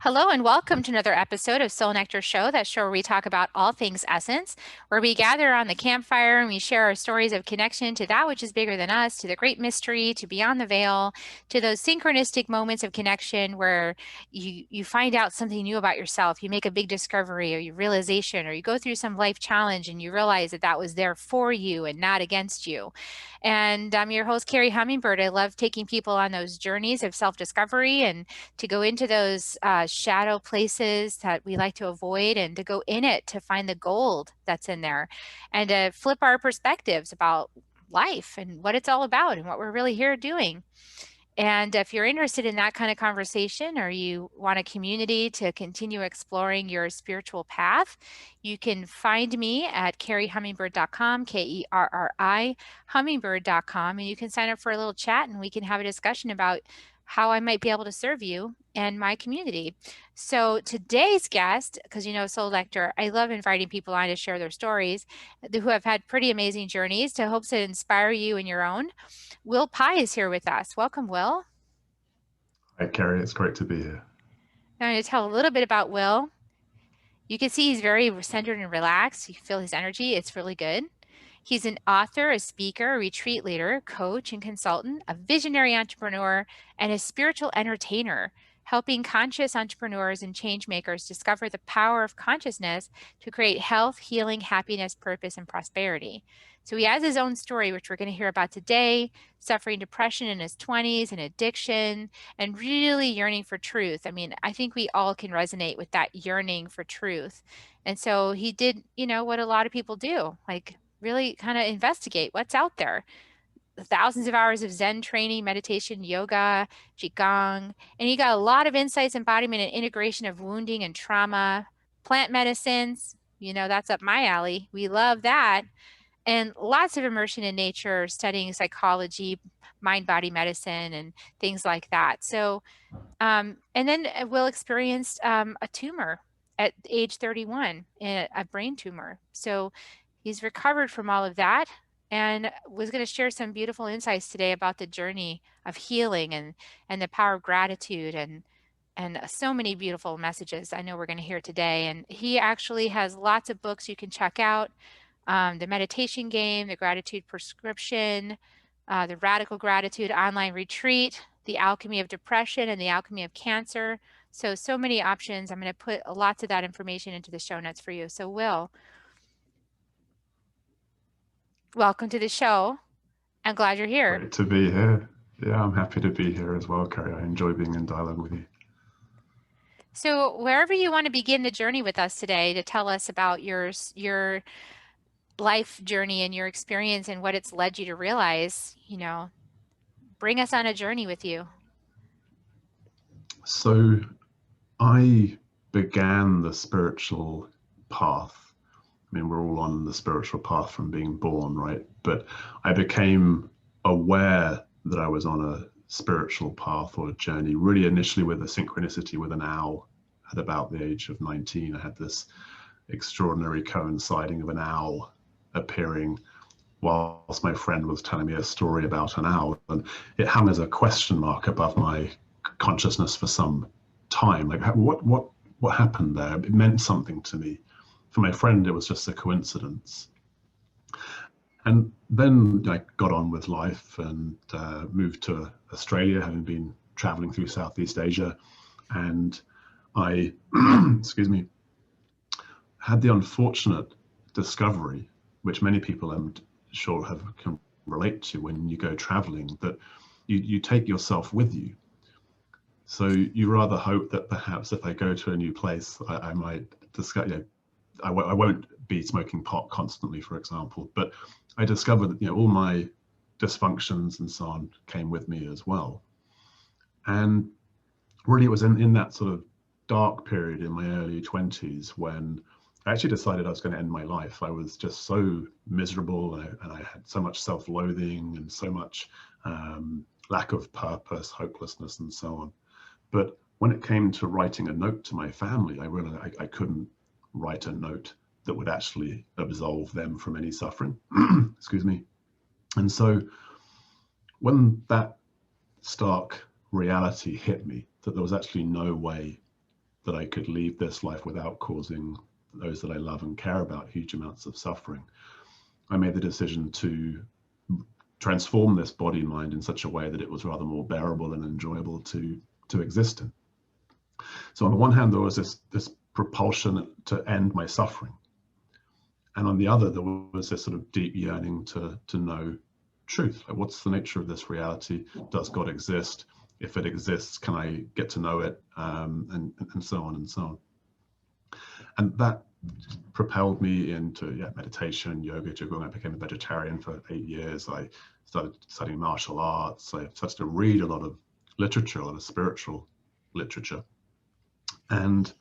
Hello and welcome to another episode of Soul Nectar Show, that show where we talk about all things essence, where we gather on the campfire and we share our stories of connection to that which is bigger than us, to the great mystery, to beyond the veil, to those synchronistic moments of connection where you find out something new about yourself, you make a big discovery or your realization, or you go through some life challenge and you realize that that was there for you and not against you. And I'm your host, Carrie Hummingbird. I love taking people on those journeys of self-discovery and to go into those shadow places that we like to avoid, and to go in it to find the gold that's in there, and to flip our perspectives about life and what it's all about and what we're really here doing. And if you're interested in that kind of conversation, or you want a community to continue exploring your spiritual path, you can find me at carriehummingbird.com, Kerri, hummingbird.com, and you can sign up for a little chat and we can have a discussion about how I might be able to serve you and my community. So today's guest, because you know, Soul Lector, I love inviting people on to share their stories who have had pretty amazing journeys to hopes to inspire you in your own. Will Pye is here with us. Welcome, Will. Hi, Carrie. It's great to be here. I'm going to tell a little bit about Will. You can see he's very centered and relaxed. You feel his energy. It's really good. He's an author, a speaker, a retreat leader, coach, and consultant, a visionary entrepreneur, and a spiritual entertainer, helping conscious entrepreneurs and change makers discover the power of consciousness to create health, healing, happiness, purpose, and prosperity. So he has his own story, which we're going to hear about today, suffering depression in his 20s and addiction, and really yearning for truth. I mean, I think we all can resonate with that yearning for truth. And so he did, you know, what a lot of people do, like really kind of investigate what's out there. Thousands of hours of Zen training, meditation, yoga, Qigong, and he got a lot of insights, embodiment, and integration of wounding and trauma, plant medicines. You know, that's up my alley. We love that. And lots of immersion in nature, studying psychology, mind body medicine, and things like that. So, and then Will experienced a tumor at age 31, a brain tumor. So he's recovered from all of that and was going to share some beautiful insights today about the journey of healing and the power of gratitude and so many beautiful messages I know we're going to hear today. And he actually has lots of books you can check out. The Meditation Game, The Gratitude Prescription, The Radical Gratitude Online Retreat, The Alchemy of Depression, and The Alchemy of Cancer. So many options. I'm going to put lots of that information into the show notes for you. So Will, welcome to the show. I'm glad you're here. Great to be here. Yeah, I'm happy to be here as well, Carrie. I enjoy being in dialogue with you. So wherever you want to begin the journey with us today, to tell us about your life journey and your experience and what it's led you to realize, you know, bring us on a journey with you. So I began the spiritual path. I mean, we're all on the spiritual path from being born, right? But I became aware that I was on a spiritual path or a journey, really initially with a synchronicity with an owl. At about the age of 19, I had this extraordinary coinciding of an owl appearing whilst my friend was telling me a story about an owl, and it hung as a question mark above my consciousness for some time. Like, what happened there? It meant something to me. For my friend, it was just a coincidence. And then I got on with life and moved to Australia, having been traveling through Southeast Asia. And I, excuse me, had the unfortunate discovery, which many people I'm sure can relate to when you go traveling, that you take yourself with you. So you rather hope that perhaps if I go to a new place, I might discover, you know, I won't be smoking pot constantly, for example, but I discovered that, you know, all my dysfunctions and so on came with me as well. And really it was in that sort of dark period in my early 20s when I actually decided I was going to end my life. I was just so miserable, and I had so much self-loathing and so much lack of purpose, hopelessness, and so on. But when it came to writing a note to my family, I realized I couldn't write a note that would actually absolve them from any suffering. Excuse me. And so when that stark reality hit me, that there was actually no way that I could leave this life without causing those that I love and care about huge amounts of suffering, I made the decision to transform this body mind in such a way that it was rather more bearable and enjoyable to exist in. So on the one hand, there was this propulsion to end my suffering. And on the other, there was this sort of deep yearning to know truth. Like, what's the nature of this reality? Does God exist? If it exists, can I get to know it? And so on and so on. And that propelled me into meditation, yoga, qigong. I became a vegetarian for 8 years. I started studying martial arts. I started to read a lot of literature, a lot of spiritual literature. And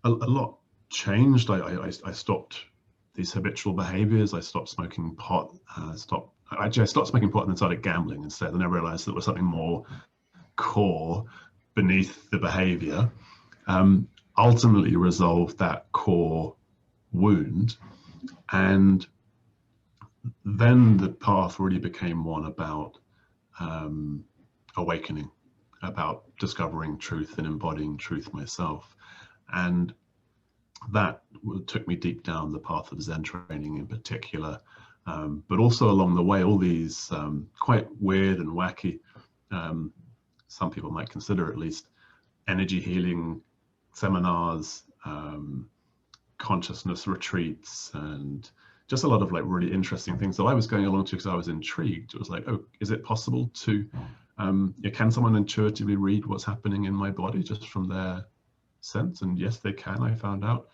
a lot changed. I stopped these habitual behaviors. I stopped smoking pot. I stopped smoking pot and then started gambling instead. And I realized there was something more core beneath the behavior. Ultimately resolved that core wound. And then the path really became one about awakening, about discovering truth and embodying truth myself. And that took me deep down the path of Zen training in particular, but also along the way, all these quite weird and wacky, some people might consider at least, energy healing seminars, consciousness retreats, and just a lot of like really interesting things that I was going along to because I was intrigued. It was like, oh, is it possible to, can someone intuitively read what's happening in my body just from their sense? And yes, they can, I found out.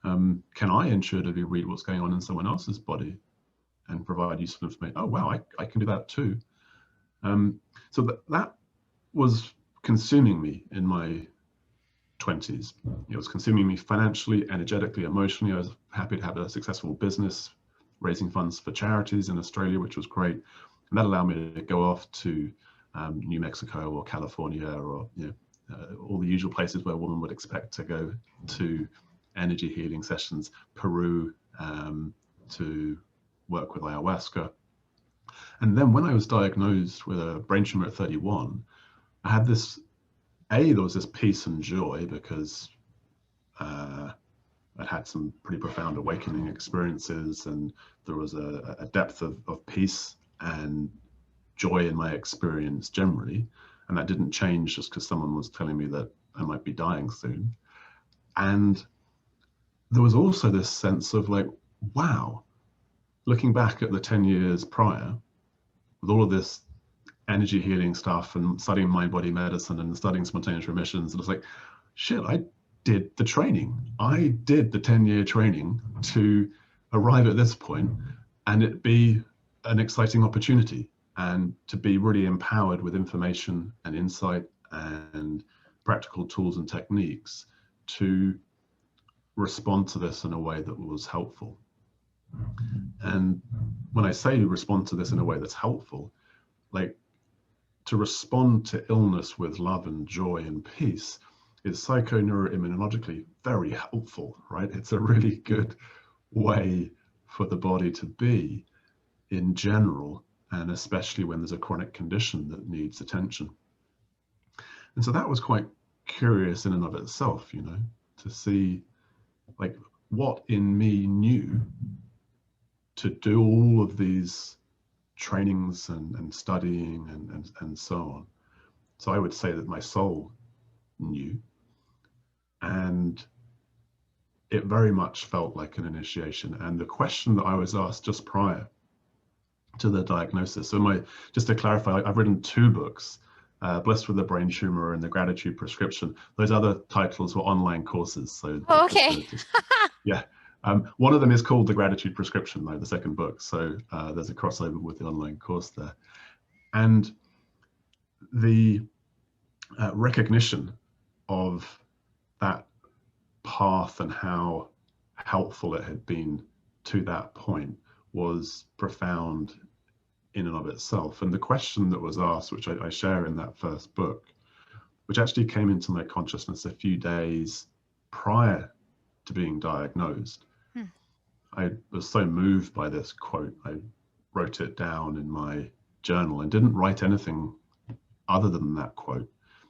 Can I intuitively read what's going on in someone else's body and provide useful information? Oh, wow, I can do that too. So that was consuming me in my 20s. It was consuming me financially, energetically, emotionally. I was happy to have a successful business, raising funds for charities in Australia, which was great. And that allowed me to go off to New Mexico or California or all the usual places where a woman would expect to go to energy healing sessions, Peru, to work with ayahuasca. And then when I was diagnosed with a brain tumor at 31, I had this, there was this peace and joy because I'd had some pretty profound awakening experiences, and there was a depth of peace and joy in my experience generally. And that didn't change just because someone was telling me that I might be dying soon. And there was also this sense of like, wow, looking back at the 10 years prior, with all of this energy healing stuff and studying mind-body medicine and studying spontaneous remissions, it was like, shit, I did the training. I did the 10-year training to arrive at this point and it be an exciting opportunity and to be really empowered with information and insight and practical tools and techniques to respond to this in a way that was helpful. And when I say respond to this in a way that's helpful, like to respond to illness with love and joy and peace is psychoneuroimmunologically very helpful, right? It's a really good way for the body to be in general, and especially when there's a chronic condition that needs attention. And so that was quite curious in and of itself, to see like what in me knew to do all of these trainings and studying and so on. So I would say that my soul knew, and it very much felt like an initiation. And the question that I was asked just prior to the diagnosis, so just to clarify, I've written 2 books, Blessed with the Brain Tumor and The Gratitude Prescription. Those other titles were online courses. So okay. yeah. One of them is called The Gratitude Prescription, though, the second book. So there's a crossover with the online course there. And the recognition of that path and how helpful it had been to that point was profound in and of itself. And the question that was asked, which I share in that first book, which actually came into my consciousness a few days prior to being diagnosed. I was so moved by this quote, I wrote it down in my journal and didn't write anything other than that quote.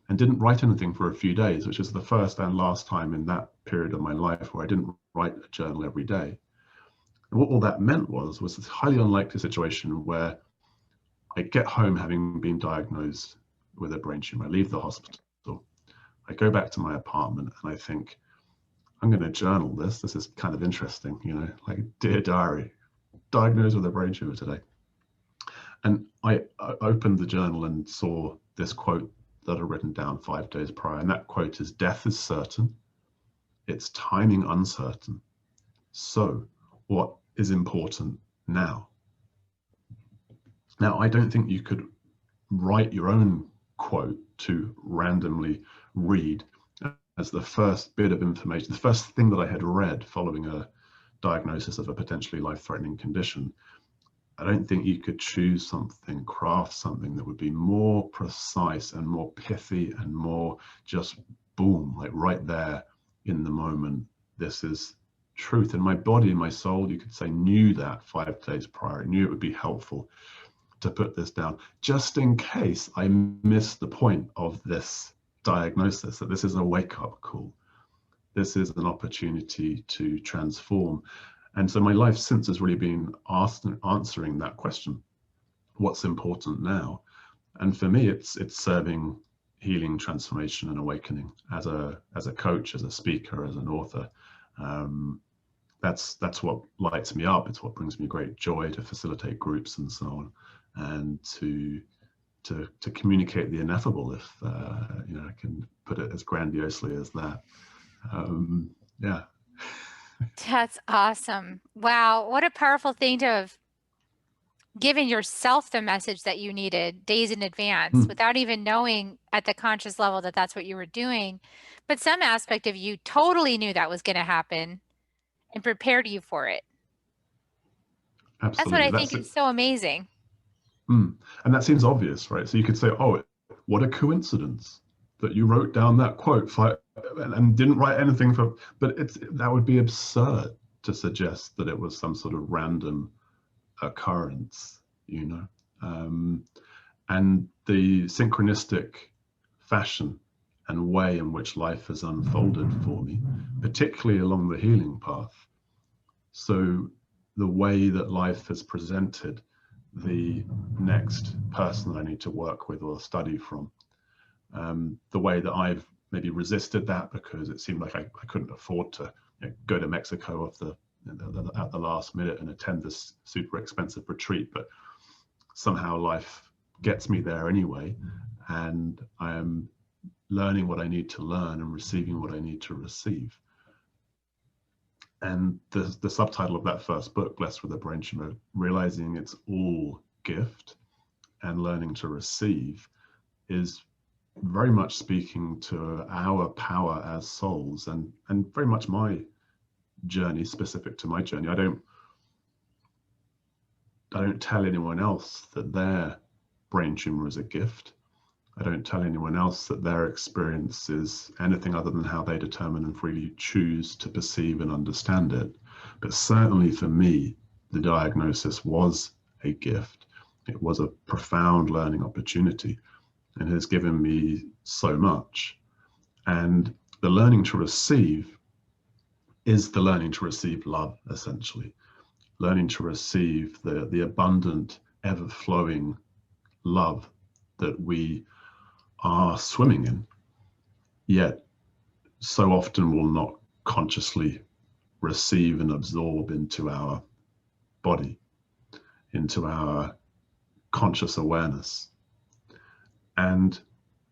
and didn't write anything for a few days, which is the first and last time in that period of my life where I didn't write a journal every day. And what all that meant was this highly unlikely situation where I get home having been diagnosed with a brain tumor. I leave the hospital. I go back to my apartment and I think, I'm going to journal this. This is kind of interesting, you know, like, dear diary, diagnosed with a brain tumor today. And I opened the journal and saw this quote that I'd written down 5 days prior. And that quote is, "Death is certain, its timing uncertain. So what is important now?" Now, I don't think you could write your own quote to randomly read as the first bit of information, the first thing that I had read following a diagnosis of a potentially life-threatening condition. I don't think you could choose something, craft something that would be more precise and more pithy and more just boom, like right there in the moment. This is truth. And my body and my soul, you could say, knew that 5 days prior. It knew it would be helpful to put this down, just in case I missed the point of this diagnosis, that this is a wake-up call. This is an opportunity to transform. And so my life since has really been answering that question: what's important now? And for me, it's serving healing, transformation, and awakening as a coach, as a speaker, as an author. That's what lights me up. It's what brings me great joy to facilitate groups and so on, and to communicate the ineffable, if you know, I can put it as grandiosely as that. Yeah. That's awesome. Wow, what a powerful thing to have given yourself the message that you needed days in advance without even knowing at the conscious level that that's what you were doing. But some aspect of you totally knew that was going to happen and prepared you for it. That's what Absolutely. I think That's it. is so amazing. And that seems obvious, right? So you could say, oh, what a coincidence that you wrote down that quote and didn't write anything for, but that would be absurd to suggest that it was some sort of random occurrence, you know. And the synchronistic fashion and way in which life has unfolded for me, particularly along the healing path. So the way that life has presented the next person that I need to work with or study from, the way that I've maybe resisted that because it seemed like I couldn't afford to, you know, go to Mexico at the last minute and attend this super expensive retreat, but somehow life gets me there anyway, and I am learning what I need to learn and receiving what I need to receive. And the subtitle of that first book, Blessed with a Brain Tumor, realizing it's all gift and learning to receive, is very much speaking to our power as souls, and very much my journey, specific to my journey. I don't tell anyone else that their brain tumor is a gift. I don't tell anyone else that their experience is anything other than how they determine and freely choose to perceive and understand it. But certainly for me, the diagnosis was a gift. It was a profound learning opportunity and has given me so much. And the learning to receive is the learning to receive love, essentially. Learning to receive the abundant, ever-flowing love that we are swimming in, yet so often will not consciously receive and absorb into our body, into our conscious awareness. And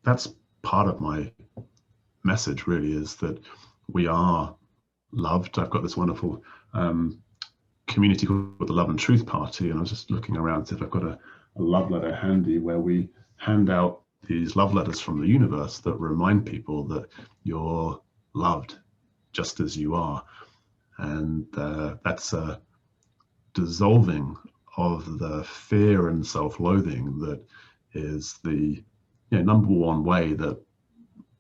that's part of my message, really, is that we are loved. I've got this wonderful community called the Love and Truth Party, and I was just looking around to see if I've got a love letter handy, where we hand out these love letters from the universe that remind people that you're loved just as you are. And that's a dissolving of the fear and self-loathing that is the number one way that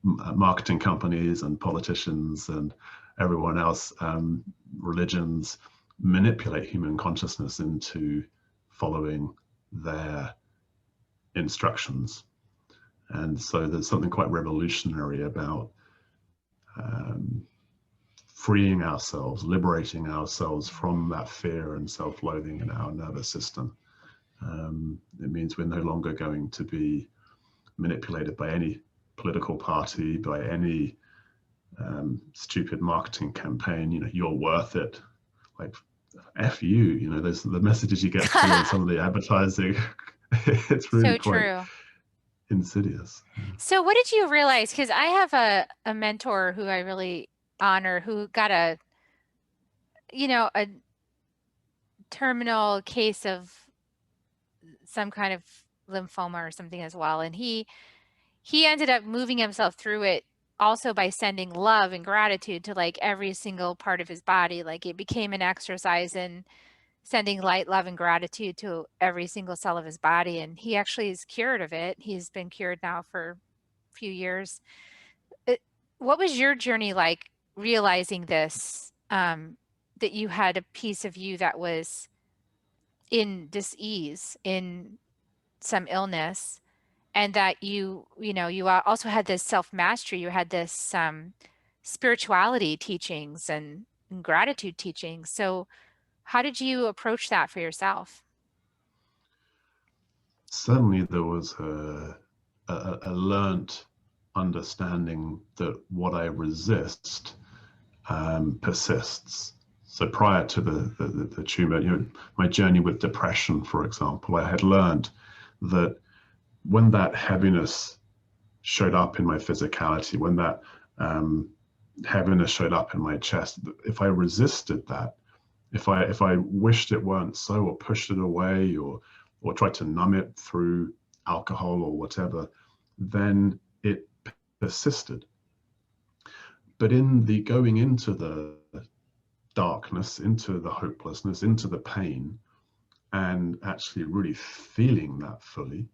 marketing companies and politicians and everyone else, religions, manipulate human consciousness into following their instructions. And so there's something quite revolutionary about freeing ourselves, liberating ourselves from that fear and self-loathing in our nervous system. It means we're no longer going to be manipulated by any political party, by any stupid marketing campaign. You're worth it. Like, F you, there's the messages you get through on some of the advertising. It's really So quite true. insidious. So what did you realize? Because I have a mentor who I really honor who got a terminal case of some kind of lymphoma or something as well. And he ended up moving himself through it also by sending love and gratitude to like every single part of his body. Like it became an exercise in sending light, love, and gratitude to every single cell of his body. And he actually is cured of it. He's been cured now for a few years. What was your journey like realizing this, that you had a piece of you that was in dis-ease, in some illness, and that you also had this self-mastery, you had this spirituality teachings and gratitude teachings. So how did you approach that for yourself? Certainly there was a learnt understanding that what I resist persists. So prior to the tumor, my journey with depression, for example, I had learned that when that heaviness showed up in my physicality, when that heaviness showed up in my chest, if I resisted that, if I wished it weren't so, or pushed it away, or tried to numb it through alcohol or whatever, then it persisted. But in the going into the darkness, into the hopelessness, into the pain, and actually really feeling that fully,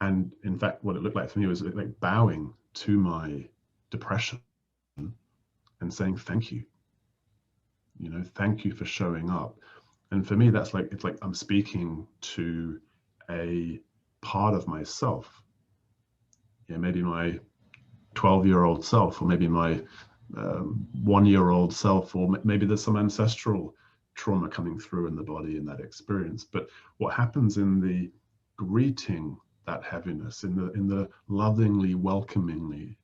and in fact, what it looked like for me was like bowing to my depression and saying, thank you. Thank you for showing up. And for me, it's like I'm speaking to a part of myself. Maybe my 12-year-old self, or maybe my 1-year-old self, or maybe there's some ancestral trauma coming through in the body in that experience. But what happens in the greeting that heaviness, in the lovingly, welcomingly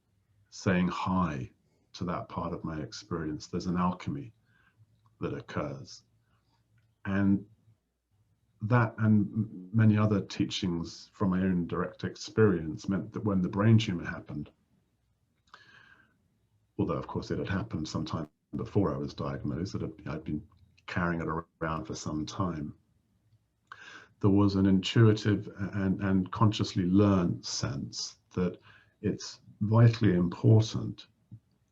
saying hi to that part of my experience, there's an alchemy that occurs. And that and many other teachings from my own direct experience meant that when the brain tumor happened, although of course it had happened sometime before I was diagnosed, I'd been carrying it around for some time, there was an intuitive and consciously learned sense that it's vitally important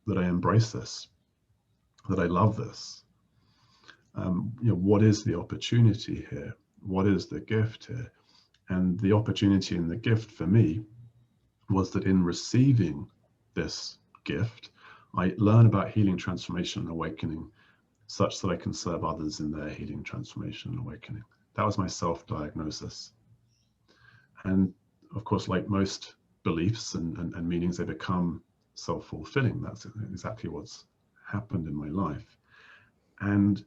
that I embrace this, that I love this. What is the opportunity here? What is the gift here? And the opportunity and the gift for me was that in receiving this gift, I learn about healing, transformation, and awakening such that I can serve others in their healing, transformation, and awakening. That was my self-diagnosis. And of course, like most beliefs and meanings, they become self-fulfilling. That's exactly what's happened in my life. And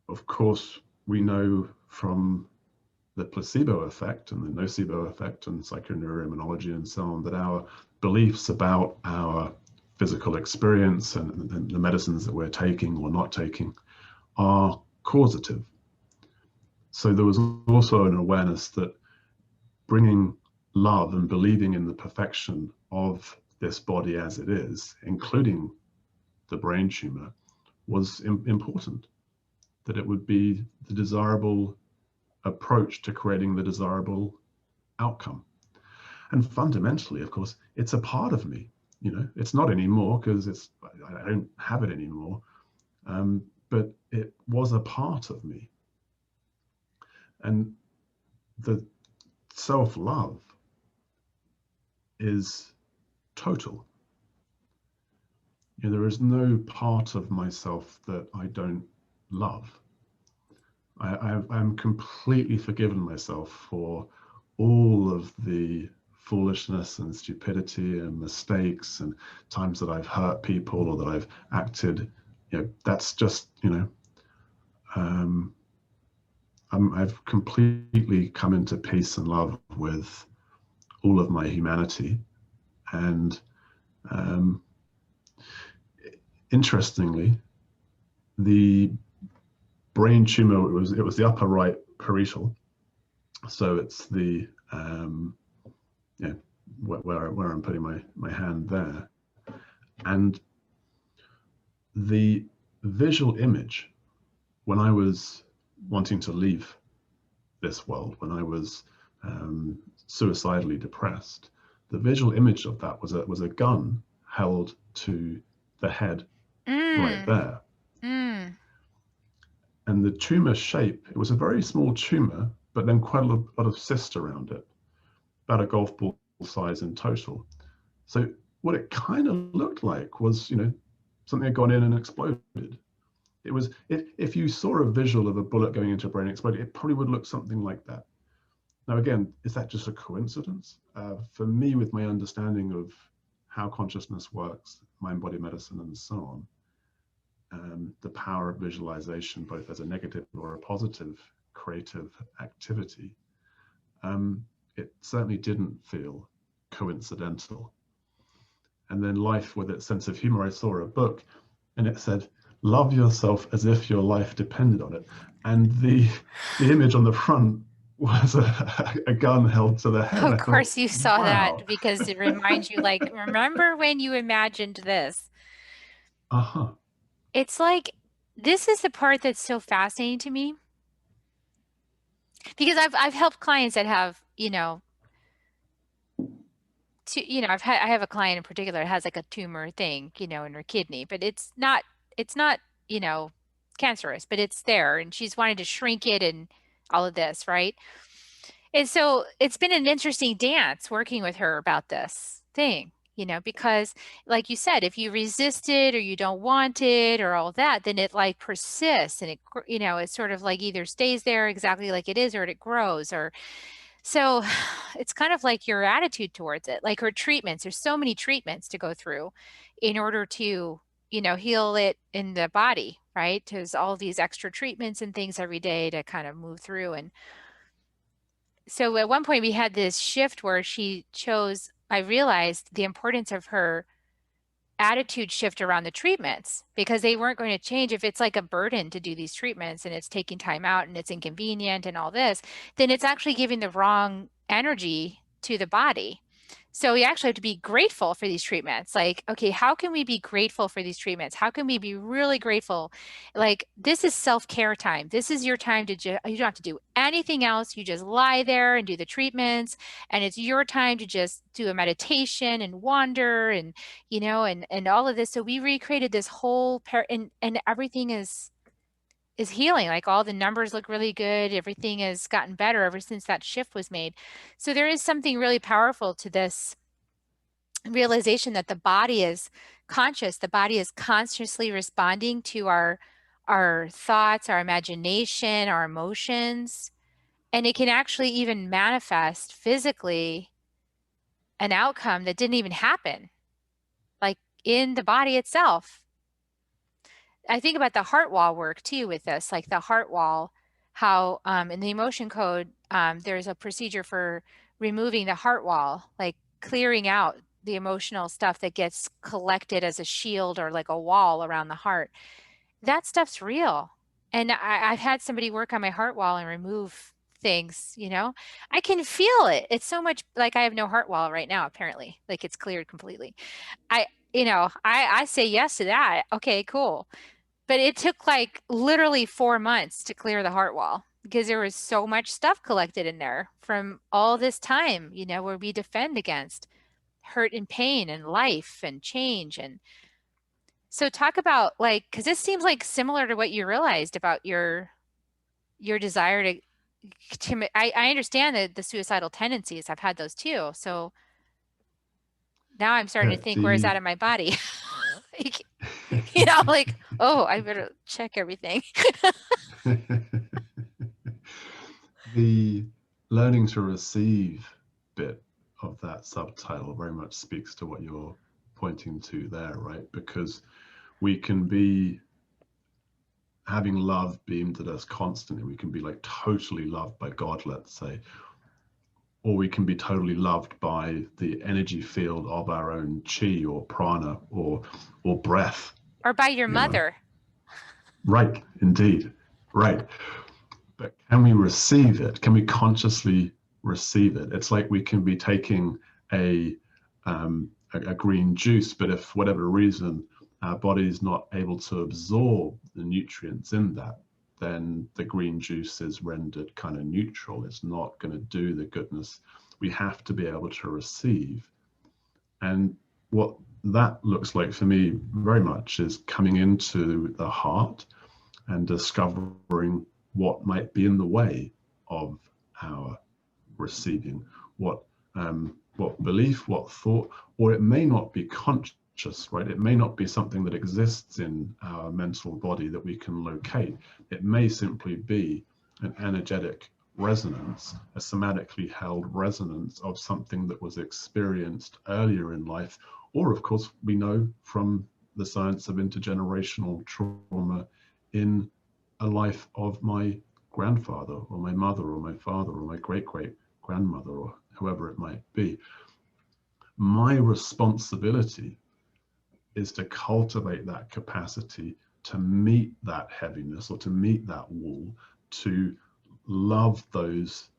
of course, we know from the placebo effect and the nocebo effect and psychoneuroimmunology and so on that our beliefs about our physical experience and the medicines that we're taking or not taking are causative. So there was also an awareness that bringing love and believing in the perfection of this body as it is, including the brain tumor, was important, that it would be the desirable approach to creating the desirable outcome. And fundamentally, of course, it's a part of me. It's not anymore because I don't have it anymore, but it was a part of me. And the self-love is total. There is no part of myself that I don't love. I'm completely forgiven myself for all of the foolishness and stupidity and mistakes and times that I've hurt people or that I've acted, that's just, um, I've completely come into peace and love with all of my humanity. And interestingly, the brain tumor, it was the upper right parietal. So it's the where I'm putting my hand there. And the visual image, when I was wanting to leave this world, when I was suicidally depressed, the visual image of that was a gun held to the head right Mm. there. Mm. And the tumor shape, it was a very small tumor, but then quite a lot of cysts around it, about a golf ball size in total. So what it kind of looked like was, something had gone in and exploded. It was, if you saw a visual of a bullet going into a brain exploding, it probably would look something like that. Now, again, is that just a coincidence? For me, with my understanding of how consciousness works, mind-body medicine, and so on, the power of visualization, both as a negative or a positive creative activity, it certainly didn't feel coincidental. And then life, with its sense of humor, I saw a book and it said, love yourself as if your life depended on it. And the image on the front was a gun held to the head. And Of I thought, course you saw wow, that because it reminds you, like, remember when you imagined this? uh-huh. It's like, this is the part that's so fascinating to me because I've helped clients that have, I have a client in particular that has like a tumor thing, in her kidney, but it's not, you know, cancerous, but it's there and she's wanted to shrink it and all of this, right? And so it's been an interesting dance working with her about this thing, because like you said, if you resist it or you don't want it or all that, then it like persists and it's sort of like either stays there exactly like it is or it grows or so it's kind of like your attitude towards it, like her treatments. There's so many treatments to go through in order to, heal it in the body, right? There's all these extra treatments and things every day to kind of move through. And so at one point we had this shift where I realized the importance of her attitude shift around the treatments because they weren't going to change. If it's like a burden to do these treatments and it's taking time out and it's inconvenient and all this, then it's actually giving the wrong energy to the body. So we actually have to be grateful for these treatments. Like, okay, how can we be grateful for these treatments? How can we be really grateful? Like, this is self-care time. This is your time to you don't have to do anything else. You just lie there and do the treatments. And it's your time to just do a meditation and wander and, and all of this. So we recreated this whole and everything is healing. Like all the numbers look really good. Everything has gotten better ever since that shift was made. So there is something really powerful to this realization that the body is conscious. The body is consciously responding to our thoughts, our imagination, our emotions, and it can actually even manifest physically an outcome that didn't even happen, like in the body itself. I think about the heart wall work too with this, like the heart wall, how in the emotion code, there's a procedure for removing the heart wall, like clearing out the emotional stuff that gets collected as a shield or like a wall around the heart. That stuff's real. And I've had somebody work on my heart wall and remove things, I can feel it. It's so much like I have no heart wall right now, apparently, like it's cleared completely. I say yes to that. Okay, cool. But it took like literally 4 months to clear the heart wall because there was so much stuff collected in there from all this time, where we defend against hurt and pain and life and change. And so talk about like, because this seems like similar to what you realized about your desire I understand that the suicidal tendencies. I've had those too. So now I'm starting Yeah, to think, where's the that in my body? Like, like, oh, I better check everything. the learning to receive bit of that subtitle very much speaks to what you're pointing to there, right? Because we can be having love beamed at us constantly. We can be like totally loved by God, let's say, or we can be totally loved by the energy field of our own chi or prana or breath. Or by your You know, mother. right, indeed, right. But can we receive it? Can we consciously receive it? It's like we can be taking a green juice, but if for whatever reason our body is not able to absorb the nutrients in that, then the green juice is rendered kind of neutral. It's not going to do the goodness. We have to be able to receive. And what that looks like for me very much is coming into the heart and discovering what might be in the way of our receiving, what belief, what thought, or it may not be conscious, right? It may not be something that exists in our mental body that we can locate. It may simply be an energetic resonance, a somatically held resonance of something that was experienced earlier in life, or of course we know from the science of intergenerational trauma in a life of my grandfather or my mother or my father or my great great grandmother or whoever it might be. My responsibility is to cultivate that capacity to meet that heaviness or to meet that wall, to love those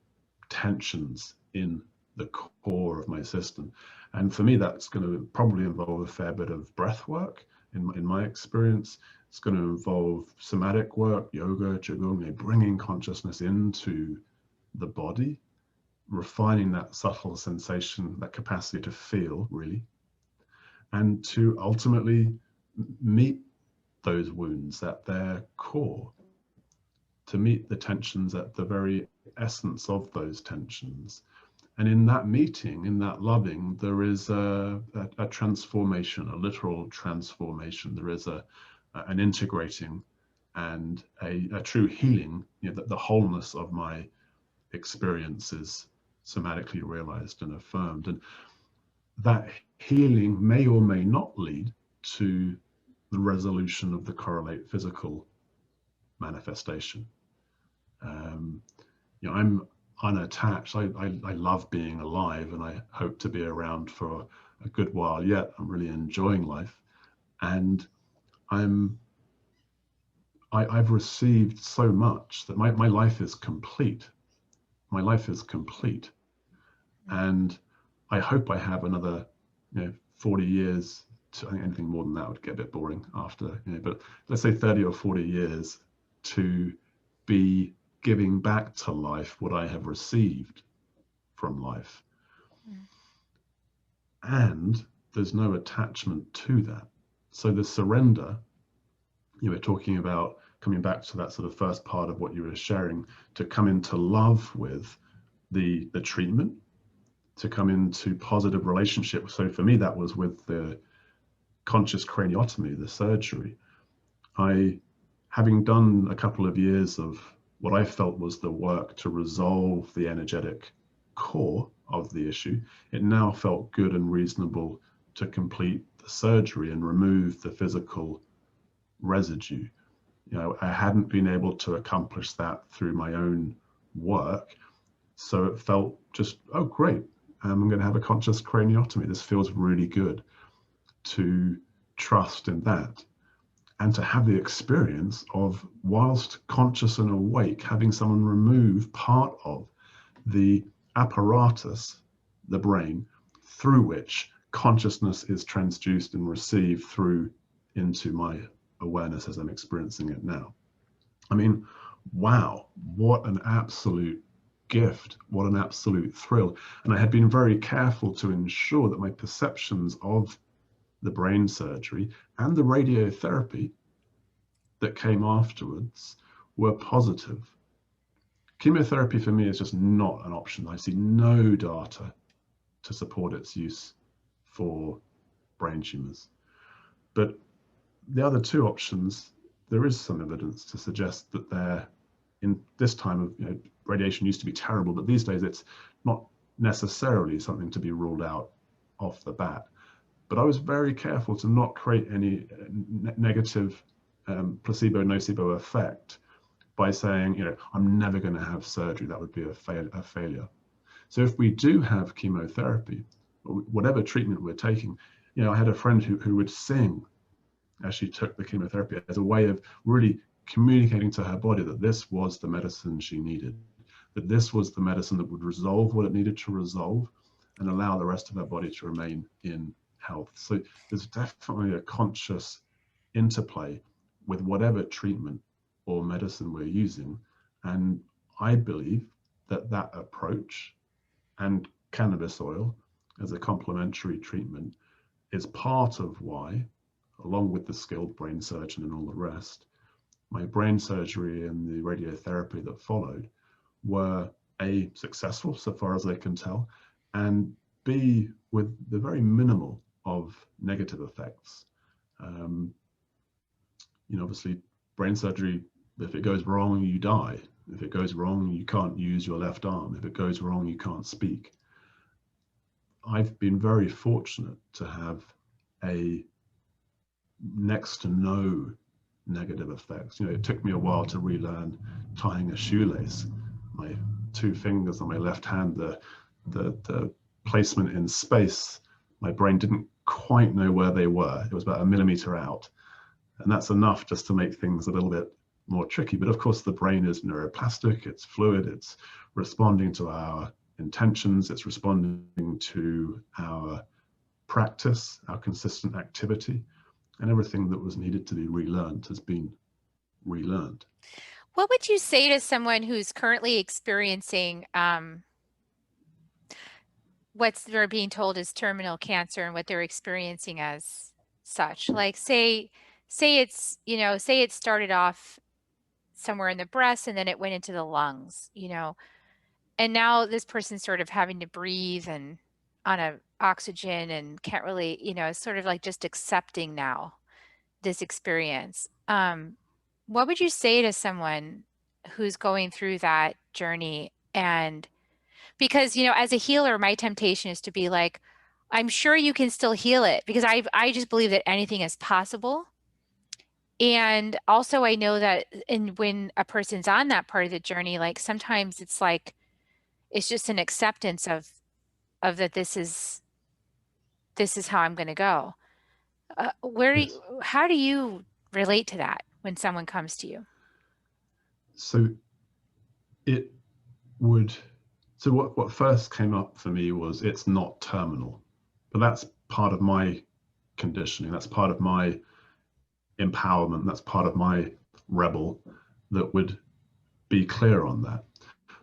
tensions in the core of my system. And for me, that's going to probably involve a fair bit of breath work in my experience. It's going to involve somatic work, yoga, qigong, bringing consciousness into the body, refining that subtle sensation, that capacity to feel, really, and to ultimately meet those wounds at their core, to meet the tensions at the very essence of those tensions. And in that meeting, in that loving, there is a transformation, a literal transformation. There is an integrating and a true healing, that the wholeness of my experience is somatically realized and affirmed. And that healing may or may not lead to the resolution of the correlate physical manifestation. I'm unattached. I love being alive, and I hope to be around for a good while yet. I'm really enjoying life, and I've received so much that my life is complete. My life is complete, and I hope I have another 40 years. I think anything more than that would get a bit boring after, but let's say 30 or 40 years to be giving back to life what I have received from life. Mm. And there's no attachment to that. So the surrender, you were talking about coming back to that sort of first part of what you were sharing, to come into love with the treatment, to come into positive relationship. So for me, that was with the conscious craniotomy, the surgery. Having done a couple of years of what I felt was the work to resolve the energetic core of the issue, it now felt good and reasonable to complete the surgery and remove the physical residue. I hadn't been able to accomplish that through my own work. So it felt just, oh, great. I'm going to have a conscious craniotomy. This feels really good, to trust in that. And to have the experience of, whilst conscious and awake, having someone remove part of the apparatus, the brain, through which consciousness is transduced and received through into my awareness as I'm experiencing it now. I mean, wow, what an absolute gift, what an absolute thrill. And I had been very careful to ensure that my perceptions of the brain surgery and the radiotherapy that came afterwards were positive. Chemotherapy for me is just not an option. I see no data to support its use for brain tumors. But the other two options, there is some evidence to suggest that they're in this time of, radiation used to be terrible, but these days it's not necessarily something to be ruled out off the bat. But I was very careful to not create any negative placebo nocebo effect by saying, I'm never going to have surgery. That would be a failure. So if we do have chemotherapy, or whatever treatment we're taking, I had a friend who would sing as she took the chemotherapy as a way of really communicating to her body that this was the medicine she needed, that this was the medicine that would resolve what it needed to resolve and allow the rest of her body to remain in health. So there's definitely a conscious interplay with whatever treatment or medicine we're using. And I believe that that approach and cannabis oil as a complementary treatment is part of why, along with the skilled brain surgeon and all the rest, my brain surgery and the radiotherapy that followed were A, successful so far as I can tell, and B, with the very minimal of negative effects. Obviously, brain surgery, if it goes wrong, you die. If it goes wrong, you can't use your left arm. If it goes wrong, you can't speak. I've been very fortunate to have a next to no negative effects. It took me a while to relearn tying a shoelace. My two fingers on my left hand, the placement in space, my brain didn't quite know where they were. It was about 1 millimeter out. And that's enough just to make things a little bit more tricky. But of course, the brain is neuroplastic, it's fluid, it's responding to our intentions, it's responding to our practice, our consistent activity, and everything that was needed to be relearned has been relearned. What would you say to someone who's currently experiencing what they're being told is terminal cancer and what they're experiencing as such? Like say it's, say it started off somewhere in the breast and then it went into the lungs, and now this person's sort of having to breathe and on a oxygen and can't really, sort of like just accepting now this experience. What would you say to someone who's going through that journey? And because, as a healer, my temptation is to be like, I'm sure you can still heal it because I just believe that anything is possible. And also I know that when a person's on that part of the journey, like sometimes it's like it's just an acceptance of that this is how I'm going to go. Yes. How do you relate to that when someone comes to you? So it would, so what first came up for me was it's not terminal, but that's part of my conditioning. That's part of my empowerment. That's part of my rebel that would be clear on that.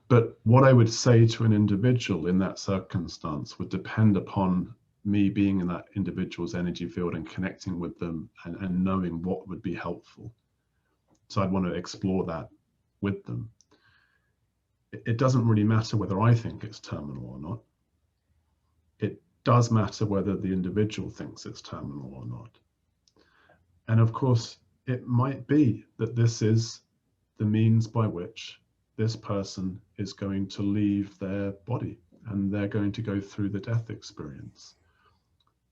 But what I would say to an individual in that circumstance would depend upon me being in that individual's energy field and connecting with them and knowing what would be helpful. So I'd want to explore that with them. It doesn't really matter whether I think it's terminal or not. It does matter whether the individual thinks it's terminal or not. And of course, it might be that this is the means by which this person is going to leave their body and they're going to go through the death experience.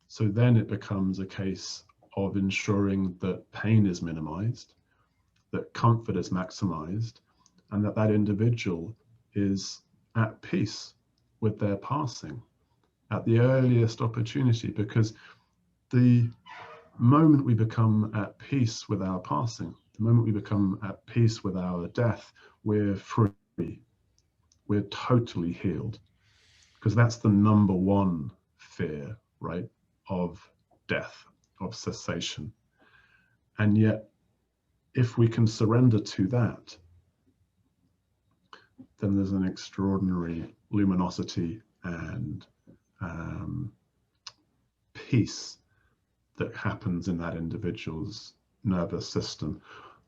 So then it becomes a case of ensuring that pain is minimized, that comfort is maximized, and that that individual is at peace with their passing at the earliest opportunity, because the moment we become at peace with our passing, the moment we become at peace with our death, we're free, we're totally healed, because that's the number one fear, right, of death, of cessation. And yet, if we can surrender to that, then there's an extraordinary luminosity and peace that happens in that individual's nervous system.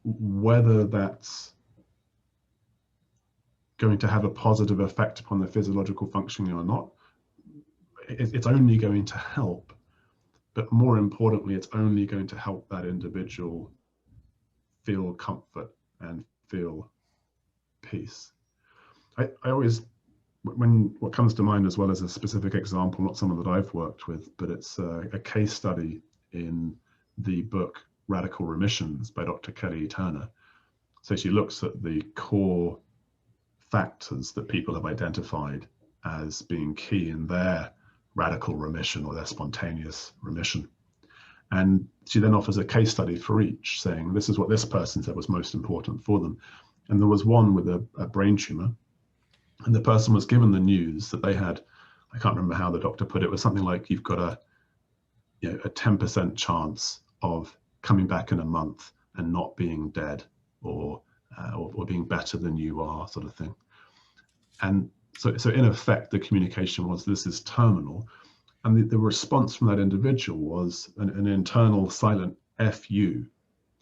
Whether that's going to have a positive effect upon their physiological functioning or not, it's only going to help. But more importantly, it's only going to help that individual feel comfort and feel piece. I always, when what comes to mind as well as a specific example, not someone that I've worked with, but it's a case study in the book Radical Remissions by Dr. Kelly Turner. So she looks at the core factors that people have identified as being key in their radical remission or their spontaneous remission. And she then offers a case study for each, saying this is what this person said was most important for them. And there was one with a brain tumor, and the person was given the news that they had, I can't remember how the doctor put it, it was something like you've got a 10% chance of coming back in a month and not being dead or being better than you are, sort of thing. And so in effect, the communication was, this is terminal. And the response from that individual was an internal silent F you,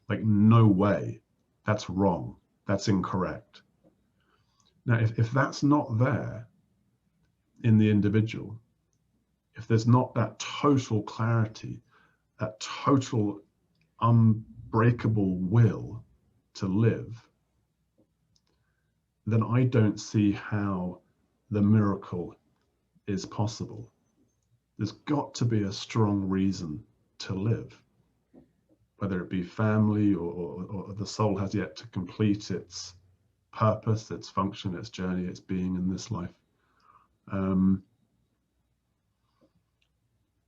like, no way, that's wrong, that's incorrect. Now, if that's not there in the individual, if there's not that total clarity, that total unbreakable will to live, then I don't see how the miracle is possible. There's got to be a strong reason to live, whether it be family or the soul has yet to complete its purpose, its function, its journey, its being in this life.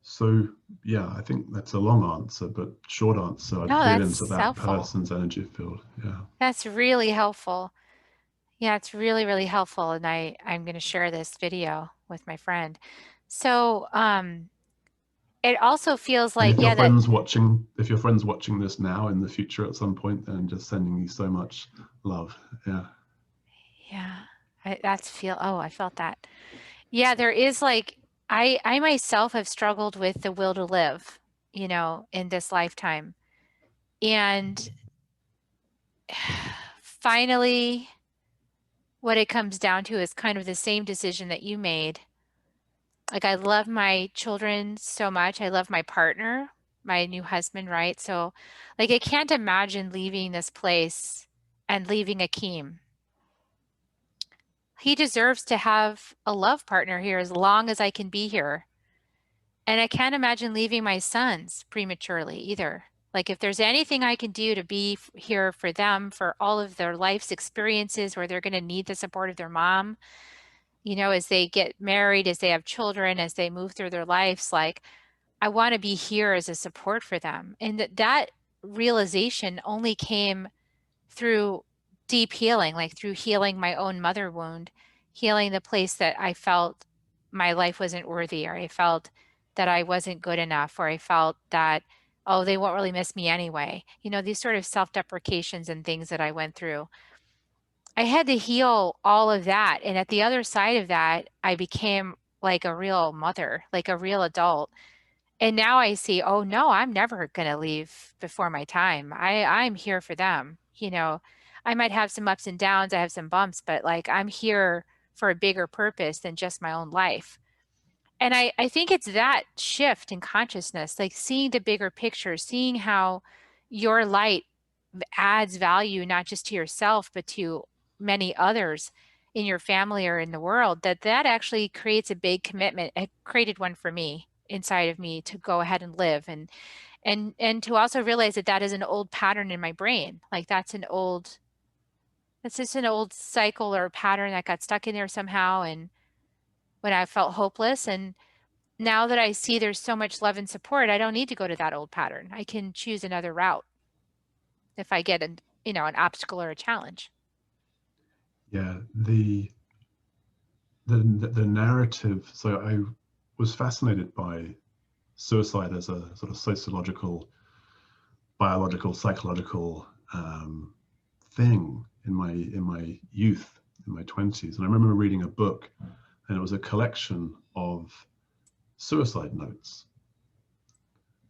So yeah, I think that's a long answer, but short answer, I'd No, feel into that's that helpful. person's energy field. Yeah. That's really helpful. Yeah, it's really, really helpful. And I'm going to share this video with my friend. So, it also feels And like, yeah, that, if your friend's watching this now in the future at some point, then just sending you so much love. Yeah. yeah, I felt that. Yeah, there is like, I myself have struggled with the will to live, in this lifetime. And finally, what it comes down to is kind of the same decision that you made. Like, I love my children so much. I love my partner, my new husband, right? So, like, I can't imagine leaving this place and leaving Akeem. He deserves to have a love partner here as long as I can be here. And I can't imagine leaving my sons prematurely either. Like, if there's anything I can do to be here for them, for all of their life's experiences where they're going to need the support of their mom, as they get married, as they have children, as they move through their lives, like, I want to be here as a support for them. And that realization only came through deep healing, like through healing my own mother wound, healing the place that I felt my life wasn't worthy, or I felt that I wasn't good enough, or I felt that, oh, they won't really miss me anyway. These sort of self-deprecations and things that I went through. I had to heal all of that. And at the other side of that, I became like a real mother, like a real adult. And now I see, oh no, I'm never going to leave before my time. I'm here for them. I might have some ups and downs, I have some bumps, but like, I'm here for a bigger purpose than just my own life. And I think it's that shift in consciousness, like seeing the bigger picture, seeing how your light adds value, not just to yourself, but to many others in your family or in the world, that actually creates a big commitment. It created one for me inside of me to go ahead and live, and to also realize that that is an old pattern in my brain. Like, that's just an old cycle or pattern that got stuck in there somehow. And when I felt hopeless, and now that I see there's so much love and support, I don't need to go to that old pattern. I can choose another route if I get an obstacle or a challenge. Yeah. The narrative. So I was fascinated by suicide as a sort of sociological, biological, psychological thing in my youth, in my 20s. And I remember reading a book, and it was a collection of suicide notes.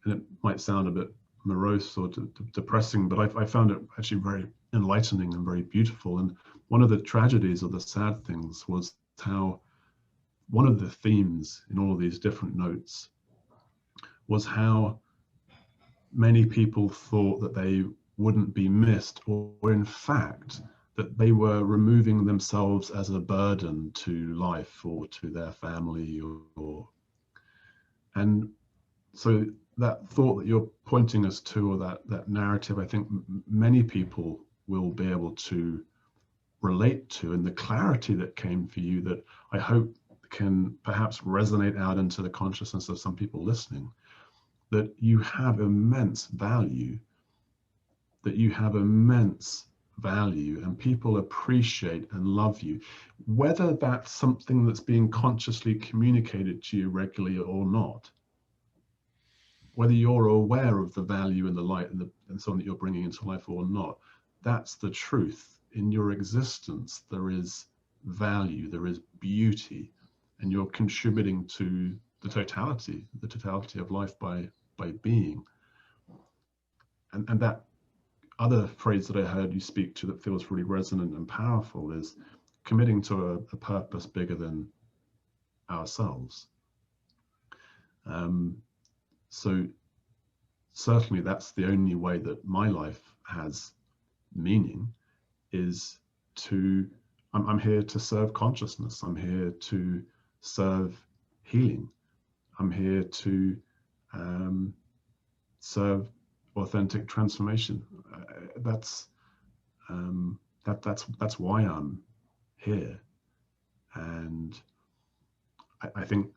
And it might sound a bit morose or depressing, but I found it actually very enlightening and very beautiful. And one of the tragedies or the sad things was how one of the themes in all of these different notes was how many people thought that they wouldn't be missed, or in fact, that they were removing themselves as a burden to life or to their family, and so that thought that you're pointing us to, or that narrative, I think many people will be able to relate to, and the clarity that came for you, that I hope can perhaps resonate out into the consciousness of some people listening, that you have immense value, that you have immense value, and people appreciate and love you, whether that's something that's being consciously communicated to you regularly or not, whether you're aware of the value and the light and so on that you're bringing into life or not. That's the truth. In your existence, there is value, there is beauty, and you're contributing to the totality of life by being. And that other phrase that I heard you speak to that feels really resonant and powerful is committing to a purpose bigger than ourselves. So certainly that's the only way that my life has meaning, is to, I'm here to serve consciousness. I'm here to serve healing. I'm here to serve authentic transformation. That's why I'm here. And I think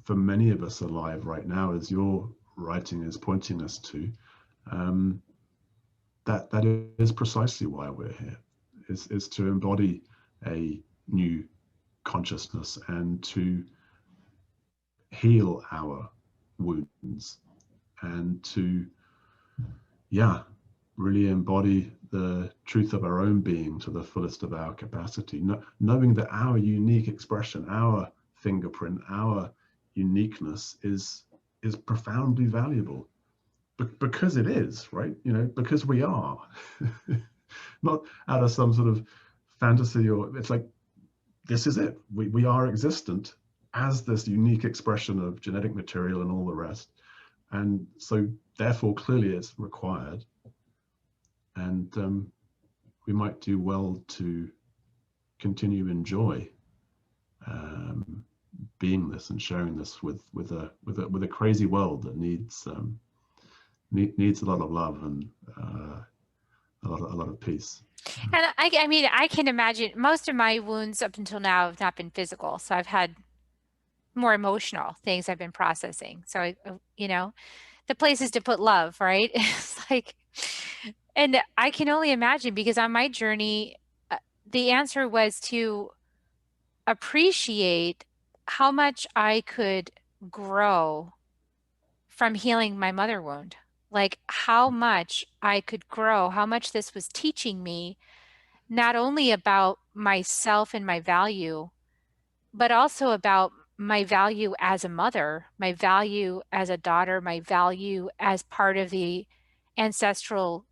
for many of us alive right now, as your writing is pointing us to, that is precisely why we're here, is to embody a new consciousness and to heal our wounds, and to, yeah, really embody the truth of our own being to the fullest of our capacity, knowing that our unique expression, our fingerprint, our uniqueness is profoundly valuable, because it is, right? Because we are. Not out of some sort of fantasy, or it's like, this is it. We are existent as this unique expression of genetic material and all the rest. And so therefore clearly it's required. And we might do well to continue to enjoy being this and sharing this with a crazy world that needs a lot of love and a lot of peace. And I mean, I can imagine most of my wounds up until now have not been physical. So I've had more emotional things I've been processing. So, the places to put love, right? It's like, and I can only imagine, because on my journey, the answer was to appreciate how much I could grow from healing my mother wound. Like how much I could grow, how much this was teaching me, not only about myself and my value, but also about my value as a mother, my value as a daughter, my value as part of the ancestral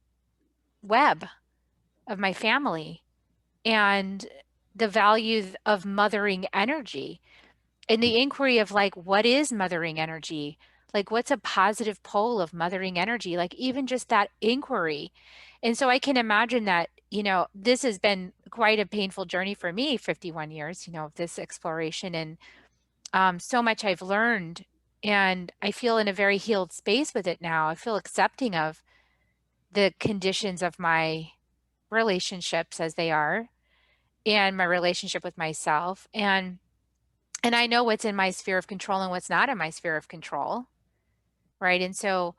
web of my family, and the value of mothering energy, and the inquiry of like, what is mothering energy? Like, what's a positive pole of mothering energy? Like, even just that inquiry. And so I can imagine that, this has been quite a painful journey for me, 51 years, of this exploration, and so much I've learned. And I feel in a very healed space with it now. I feel accepting of the conditions of my relationships as they are, and my relationship with myself. And I know what's in my sphere of control and what's not in my sphere of control, right? And so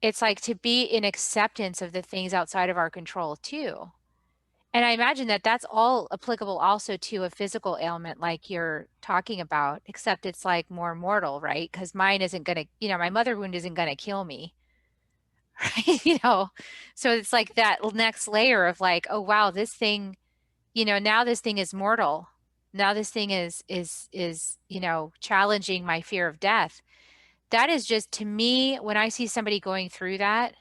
it's like to be in acceptance of the things outside of our control too. And I imagine that that's all applicable also to a physical ailment like you're talking about, except it's like more mortal, right? Because mine isn't going to, my mother wound isn't going to kill me, right? So it's like that next layer of like, oh, wow, this thing, now this thing is mortal. Now this thing is challenging my fear of death. That is just, to me, when I see somebody going through that,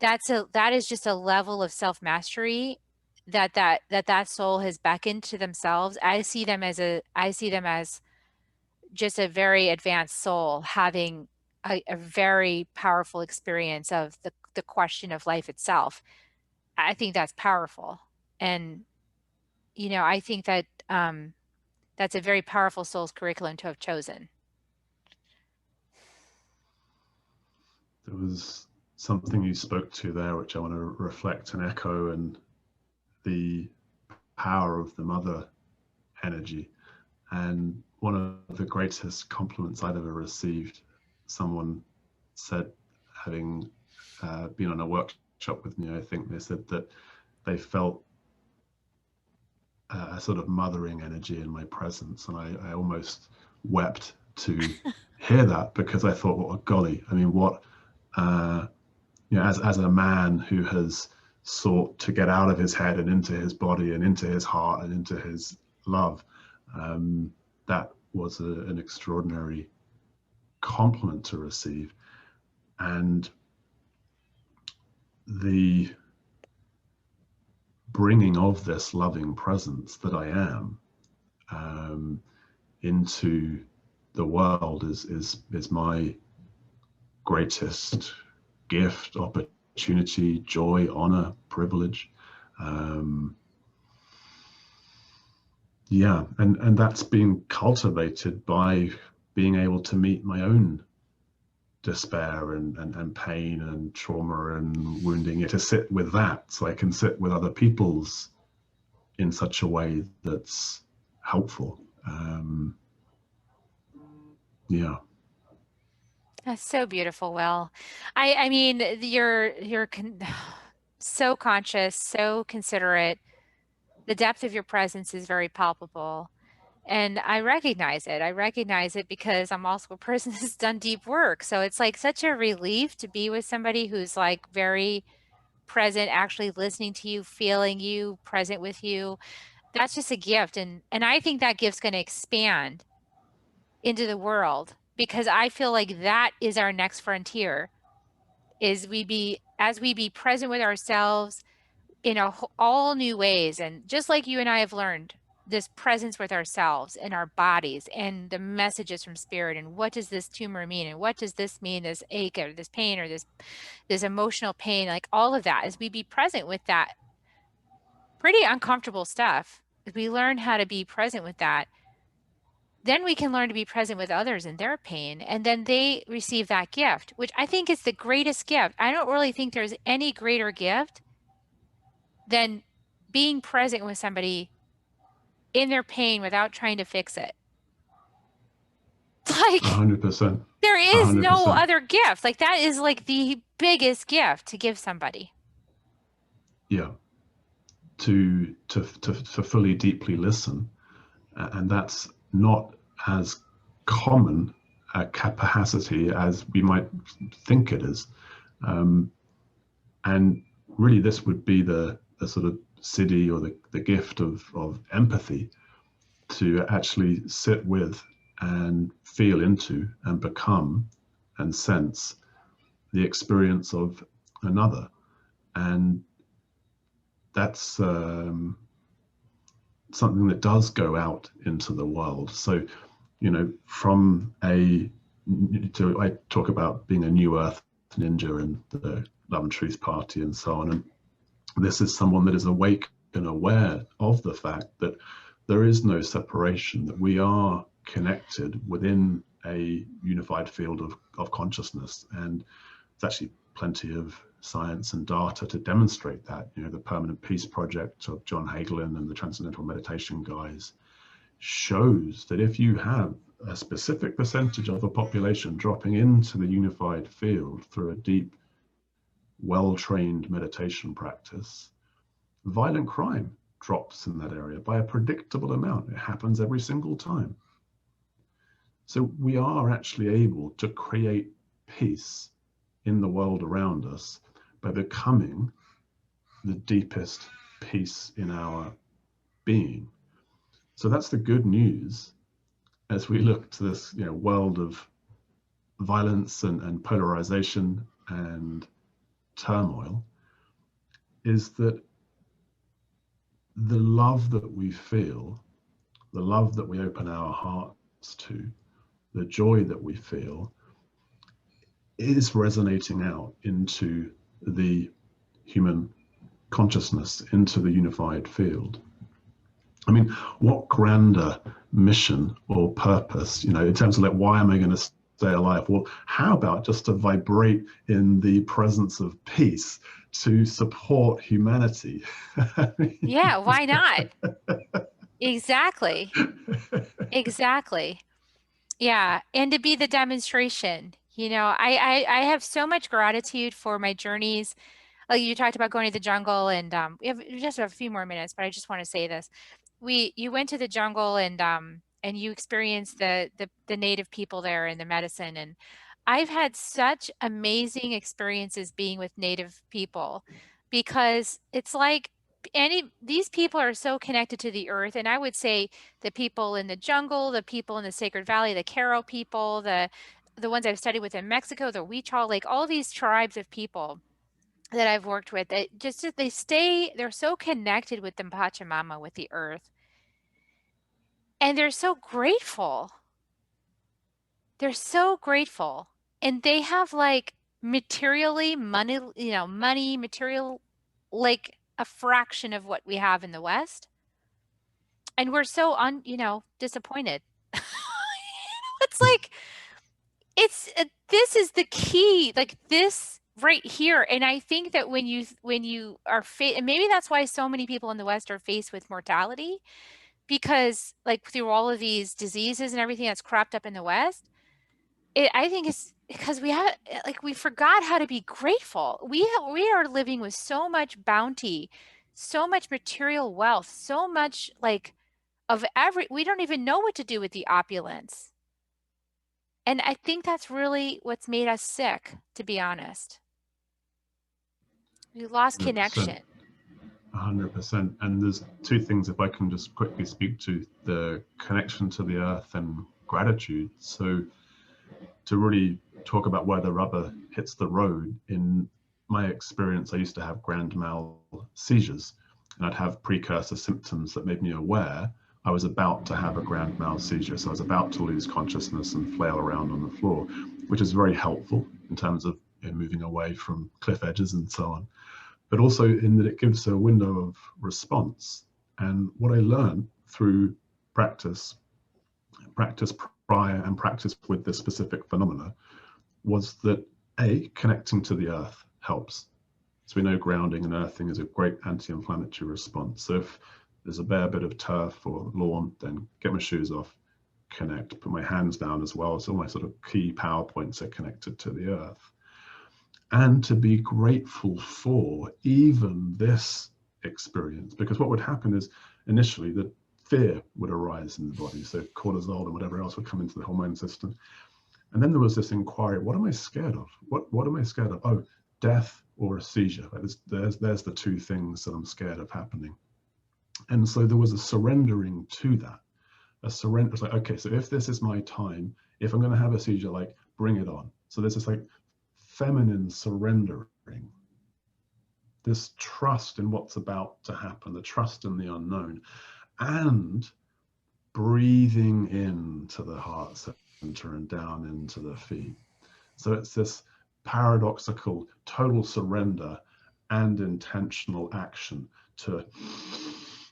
that is just a level of self-mastery that soul has beckoned to themselves. I see them as just a very advanced soul having a very powerful experience of the question of life itself. I think that's powerful. And, you know, I think that that's a very powerful soul's curriculum to have chosen. There was something you spoke to there, which I want to reflect and echo, and the power of the mother energy. And one of the greatest compliments I'd ever received, someone said, having been on a workshop with me, I think they said that they felt a sort of mothering energy in my presence. And I almost wept to hear that, because I thought, well, golly, I mean, what, you know, as a man who has sought to get out of his head and into his body and into his heart and into his love, that was an extraordinary compliment to receive. And the bringing of this loving presence that I am into the world is my greatest gift, opportunity, joy, honor, privilege. Yeah, and that's been cultivated by being able to meet my own despair and pain and trauma and wounding, to sit with that, so I can sit with other people's in such a way that's helpful. Yeah. That's so beautiful, Will. I mean, you're so conscious, so considerate. The depth of your presence is very palpable. And I recognize it. I recognize it because I'm also a person who's done deep work. So it's like such a relief to be with somebody who's like very present, actually listening to you, feeling you, present with you. That's just a gift. And I think that gift's going to expand into the world because I feel like that is our next frontier is as we be present with ourselves in all new ways. And just like you and I have learned, this presence with ourselves and our bodies and the messages from spirit and what does this tumor mean and what does this mean, this ache or this pain or this emotional pain, like all of that, as we be present with that pretty uncomfortable stuff, as we learn how to be present with that, then we can learn to be present with others in their pain. And then they receive that gift, which I think is the greatest gift. I don't really think there's any greater gift than being present with somebody in their pain without trying to fix it. Like 100%. there is no 100%. other gift. Like that is like the biggest gift to give somebody. Yeah. To fully deeply listen, and that's not as common a capacity as we might think it is. And really, this would be the sort of siddhi, or the gift of empathy, to actually sit with and feel into and become and sense the experience of another. And that's something that does go out into the world. So, you know, I talk about being a new earth ninja in the Love and Truth Party and so on. And this is someone that is awake and aware of the fact that there is no separation, that we are connected within a unified field of consciousness. And there's actually plenty of science and data to demonstrate that. You know, the Permanent Peace Project of John Hagelin and the Transcendental Meditation guys shows that if you have a specific percentage of the population dropping into the unified field through a deep, well-trained meditation practice, violent crime drops in that area by a predictable amount. It happens every single time. So we are actually able to create peace in the world around us by becoming the deepest peace in our being. So that's the good news as we look to this, you know, world of violence and polarization and turmoil, is that the love that we feel, the love that we open our hearts to, the joy that we feel, is resonating out into the human consciousness into the unified field. I mean, what grander mission or purpose, in terms of like, why am I going to stay alive? Well, how about just to vibrate in the presence of peace to support humanity? Yeah, why not? Exactly. Exactly. Yeah, and to be the demonstration. I have so much gratitude for my journeys. Like you talked about going to the jungle, and we have just a few more minutes, but I just want to say this. You went to the jungle, and you experienced the native people there and the medicine, and I've had such amazing experiences being with native people because it's like these people are so connected to the earth, and I would say the people in the jungle, the people in the Sacred Valley, the Karo people, the ones I've studied with in Mexico, the Huichol, like all these tribes of people that I've worked with, they're so connected with the Pachamama, with the earth, and they're so grateful. They're so grateful. And they have like materially money, money, material, like a fraction of what we have in the West. And we're so disappointed. It's like this is the key, like this right here. And I think that when you are and maybe that's why so many people in the West are faced with mortality, because like through all of these diseases and everything that's cropped up in the West, I think it's because we forgot how to be grateful. We are living with so much bounty, so much material wealth, so much like we don't even know what to do with the opulence. And I think that's really what's made us sick, to be honest. We lost 100%. connection. 100%. And there's two things, if I can just quickly speak to the connection to the earth and gratitude. So, to really talk about where the rubber hits the road, in my experience, I used to have grand mal seizures, and I'd have precursor symptoms that made me aware I was about to have a grand mal seizure. So I was about to lose consciousness and flail around on the floor, which is very helpful in terms of moving away from cliff edges and so on, but also in that it gives a window of response. And what I learned through practice, practice prior and practice with this specific phenomena, was that connecting to the earth helps. So we know grounding and earthing is a great anti-inflammatory response. So if there's a bare bit of turf or lawn, then get my shoes off, connect, put my hands down as well. So all my sort of key power points are connected to the earth. And to be grateful for even this experience, because what would happen is initially the fear would arise in the body. So cortisol and whatever else would come into the hormone system. And then there was this inquiry, what am I scared of? What am I scared of? Oh, death or a seizure. There's the two things that I'm scared of happening. And so there was a surrendering to that. A surrender. It's like, okay, so if this is my time, if I'm going to have a seizure, like bring it on. So there's this like feminine surrendering, this trust in what's about to happen, the trust in the unknown, and breathing into the heart center and down into the feet. So it's this paradoxical total surrender and intentional action to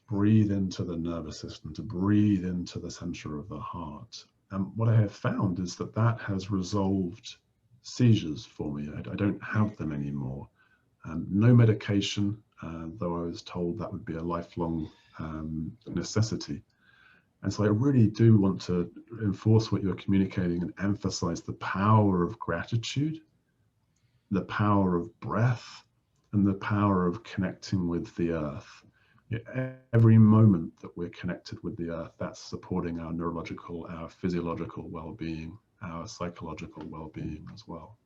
breathe into the nervous system, to breathe into the center of the heart. And what I have found is that that has resolved seizures for me. I don't have them anymore. No medication, though I was told that would be a lifelong necessity. And so I really do want to enforce what you're communicating and emphasize the power of gratitude, the power of breath, and the power of connecting with the earth. Every moment that we're connected with the earth, that's supporting our neurological, our physiological well-being, our psychological well-being as well.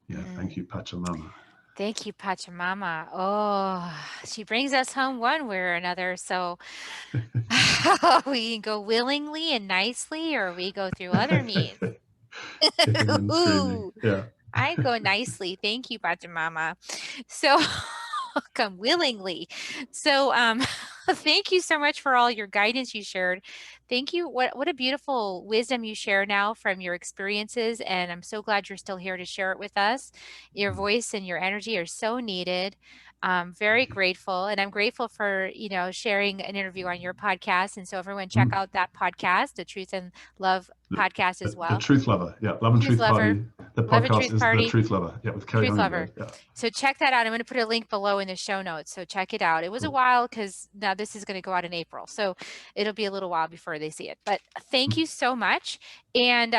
Yeah, thank you, Pachamama. Thank you, Pachamama. Oh, she brings us home one way or another. So we can go willingly and nicely, or we go through other means. Kicking and screaming. Ooh, Yeah. I go nicely. Thank you, Pachamama. So come willingly. So Thank you so much for all your guidance you shared. Thank you. What a beautiful wisdom you share now from your experiences, and I'm so glad you're still here to share it with us. Your voice and your energy are so needed. I'm very Thank you. grateful, and I'm grateful for, sharing an interview on your podcast. And so everyone check out that podcast, the Truth and Love The, podcast as the well. Truth Lover, yeah, Love and Truth Truth Lover, Party. The Love and podcast Truth is the Party. Truth Lover, yeah, with Kerry Truth Lover. Hungergrove, yeah. So check that out. I'm going to put a link below in the show notes. So check it out. It was a Cool. while because now this is going to go out in April. So it'll be a little while before they see it. But thank you so much. And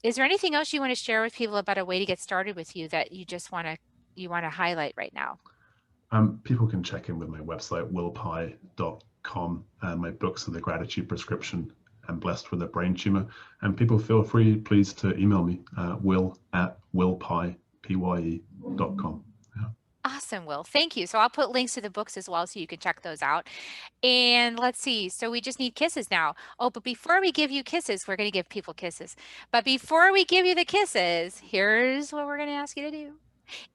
is there anything else you want to share with people about a way to get started with you that you want to highlight right now? People can check in with my website, willpie.com, and my books are The Gratitude Prescription and Blessed with a Brain Tumor. And people feel free, please, to email me, will@willpie.com. Yeah. Awesome, Will. Thank you. So I'll put links to the books as well so you can check those out. And let's see. So we just need kisses now. Oh, but before we give you kisses, we're going to give people kisses. But before we give you the kisses, here's what we're going to ask you to do.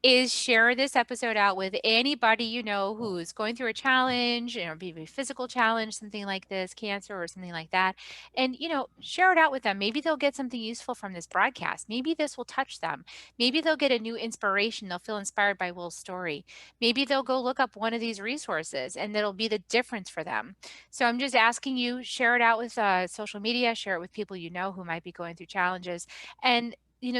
Is share this episode out with anybody you know who's going through a challenge, maybe a physical challenge, something like this, cancer or something like that. And, share it out with them. Maybe they'll get something useful from this broadcast. Maybe this will touch them. Maybe they'll get a new inspiration. They'll feel inspired by Will's story. Maybe they'll go look up one of these resources and it'll be the difference for them. So I'm just asking you, share it out with social media, share it with people you know who might be going through challenges. And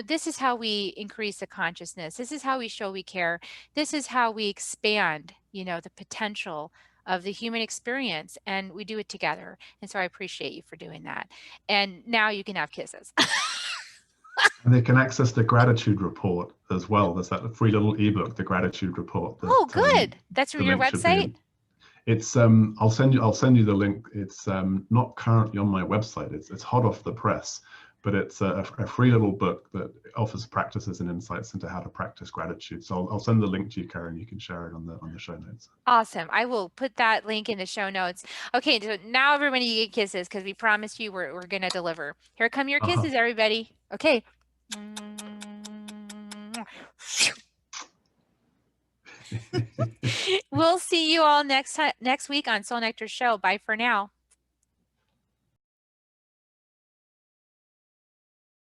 this is how we increase the consciousness. This is how we show we care. This is how we expand, the potential of the human experience, and we do it together. And so I appreciate you for doing that. And now you can have kisses. And they can access the gratitude report as well. There's that free little ebook, the gratitude report, Oh, that good. That's from the your link should be website? in. It's I'll send you the link. It's not currently on my website. It's hot off the press, but it's a free little book that offers practices and insights into how to practice gratitude. So I'll send the link to you, Karen. You can share it on the show notes. Awesome. I will put that link in the show notes. Okay, so now everybody get kisses because we promised you we're going to deliver. Here come your Uh-huh. kisses, everybody. Okay. We'll see you all next week on Soul Nectar Show. Bye for now.